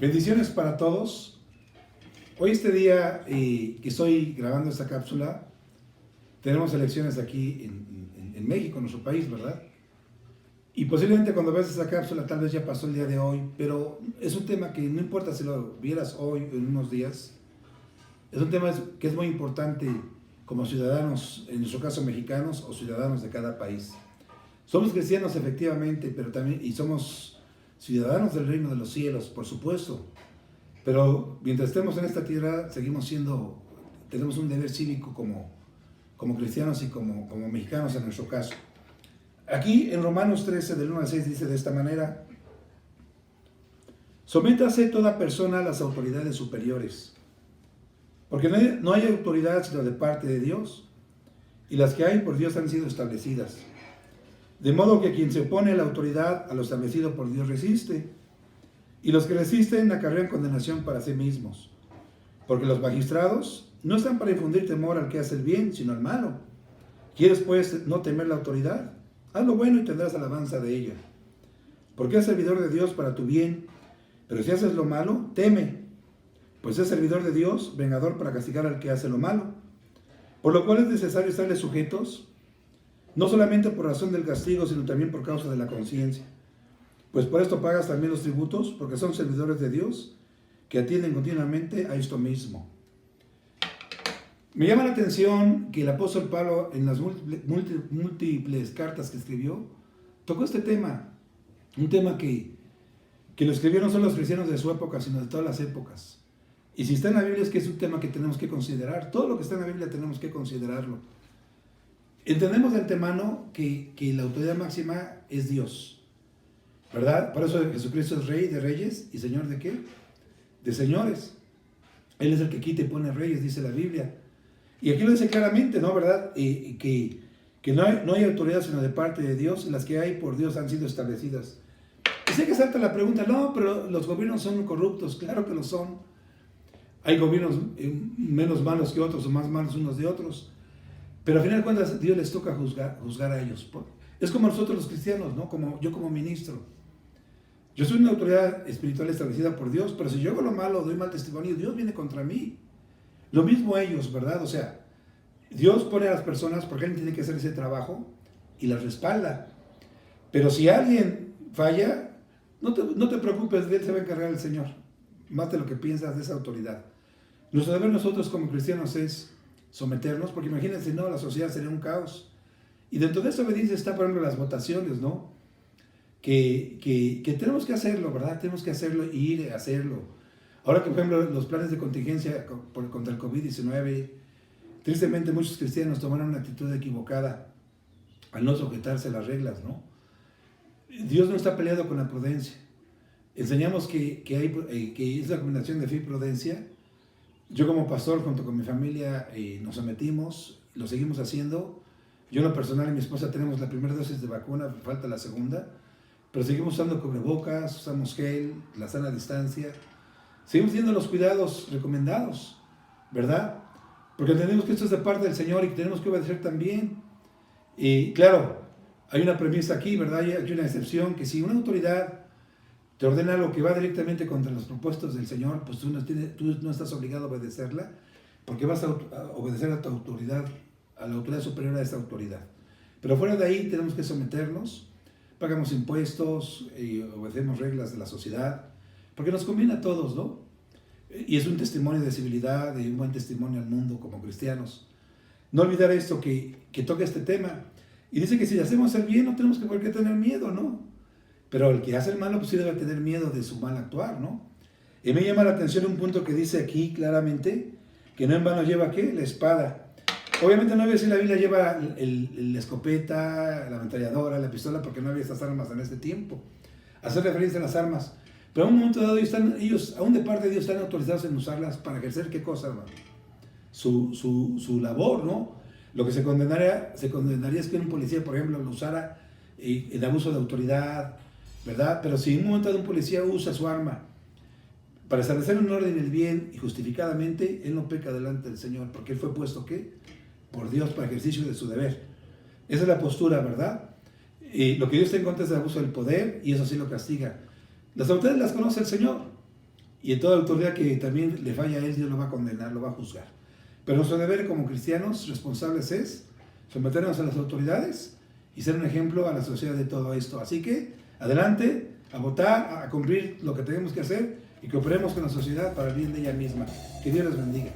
Bendiciones para todos. Hoy este día que estoy grabando esta cápsula, tenemos elecciones aquí en México, en nuestro país, ¿verdad? Y posiblemente cuando veas esta cápsula tal vez ya pasó el día de hoy, pero es un tema que no importa si lo vieras hoy o en unos días, es un tema que es muy importante como ciudadanos, en nuestro caso mexicanos o ciudadanos de cada país. Somos cristianos efectivamente, pero también, y somos ciudadanos del reino de los cielos, por supuesto. Pero mientras estemos en esta tierra, tenemos un deber cívico como cristianos y como mexicanos en nuestro caso. Aquí en Romanos 13, del 1 al 6, dice de esta manera: sométase toda persona a las autoridades superiores, porque no hay autoridad sino de parte de Dios, y las que hay por Dios han sido establecidas. De modo que quien se opone a la autoridad, a lo establecido por Dios, resiste, y los que resisten acarrean condenación para sí mismos. Porque los magistrados no están para infundir temor al que hace el bien, sino al malo. ¿Quieres pues no temer la autoridad? Haz lo bueno y tendrás alabanza de ella. Porque es servidor de Dios para tu bien, pero si haces lo malo, teme, pues es servidor de Dios, vengador para castigar al que hace lo malo. Por lo cual es necesario estarles sujetos, no solamente por razón del castigo, sino también por causa de la conciencia. Pues por esto pagas también los tributos, porque son servidores de Dios, que atienden continuamente a esto mismo. Me llama la atención que el apóstol Pablo, en las múltiples cartas que escribió, tocó este tema. Un tema que lo escribieron no solo los cristianos de su época, sino de todas las épocas. Y si está en la Biblia es que es un tema que tenemos que considerar. Todo lo que está en la Biblia tenemos que considerarlo. Entendemos de antemano que la autoridad máxima es Dios, ¿verdad? Por eso Jesucristo es Rey de reyes y Señor de ¿qué? De señores. Él es el que quita y pone reyes, dice la Biblia. Y aquí lo dice claramente, ¿no? ¿Verdad? Que no hay autoridad sino de parte de Dios, y las que hay por Dios han sido establecidas. Y sé que salta la pregunta: no, pero los gobiernos son corruptos. Claro que lo son. Hay gobiernos menos malos que otros o más malos unos de otros. Pero al final de cuentas, Dios les toca juzgar a ellos. Es como nosotros los cristianos, ¿no? Yo como ministro. Yo soy una autoridad espiritual establecida por Dios, pero si yo hago lo malo, doy mal testimonio, Dios viene contra mí. Lo mismo ellos, ¿verdad? O sea, Dios pone a las personas porque alguien tiene que hacer ese trabajo y las respalda. Pero si alguien falla, no te preocupes, de él se va a encargar el Señor. Más de lo que piensas de esa autoridad. Nuestro deber nosotros como cristianos es someternos, porque imagínense, no, la sociedad sería un caos. Y dentro de esa obediencia está, por ejemplo, las votaciones, ¿no? Que tenemos que hacerlo, ¿verdad? Tenemos que hacerlo y ir a hacerlo. Ahora que, por ejemplo, los planes de contingencia contra el COVID-19, tristemente muchos cristianos tomaron una actitud equivocada al no sujetarse a las reglas, ¿no? Dios no está peleado con la prudencia. Enseñamos que es la combinación de fe y prudencia. Yo como pastor, junto con mi familia, nos sometimos, lo seguimos haciendo. Yo en lo personal y mi esposa tenemos la primera dosis de vacuna, falta la segunda, pero seguimos usando cubrebocas, usamos gel, la sana distancia. Seguimos teniendo los cuidados recomendados, ¿verdad? Porque entendemos que esto es de parte del Señor y que tenemos que obedecer también. Y claro, hay una premisa aquí, ¿verdad? Hay una excepción, que si una autoridad te ordena algo que va directamente contra los propósitos del Señor, pues tú no estás obligado a obedecerla, porque vas a obedecer a tu autoridad, a la autoridad superior a esta autoridad. Pero fuera de ahí tenemos que someternos, pagamos impuestos, obedecemos reglas de la sociedad, porque nos conviene a todos, ¿no? Y es un testimonio de civilidad, de un buen testimonio al mundo como cristianos. No olvidar esto, que toca este tema. Y dice que si hacemos el bien no tenemos por qué tener miedo, ¿no? Pero el que hace el malo, pues sí debe tener miedo de su mal actuar, ¿no? Y me llama la atención un punto que dice aquí claramente, que no en vano lleva, ¿qué? La espada. Obviamente no voy a decir la Biblia lleva la escopeta, la ametralladora, la pistola, porque no había estas armas en este tiempo. Hacer referencia a las armas. Pero en un momento dado ellos, aún de parte de Dios, están autorizados en usarlas para ejercer ¿qué cosa, hermano? Su labor, ¿no? Lo que se condenaría es que un policía, por ejemplo, lo usara en abuso de autoridad, ¿verdad? Pero si en un momento de un policía usa su arma para establecer un orden y el bien y justificadamente, él no peca delante del Señor, porque él fue puesto, ¿qué? Por Dios para ejercicio de su deber. Esa es la postura, ¿verdad? Y lo que Dios está en contra es el abuso del poder, y eso sí lo castiga. Las autoridades las conoce el Señor, Y en toda autoridad que también le falla a él, Dios lo va a condenar, lo va a juzgar. Pero nuestro deber como cristianos responsables es someternos a las autoridades y ser un ejemplo a la sociedad de todo esto. Así que, adelante, a votar, a cumplir lo que tenemos que hacer y cooperemos con la sociedad para el bien de ella misma. Que Dios les bendiga.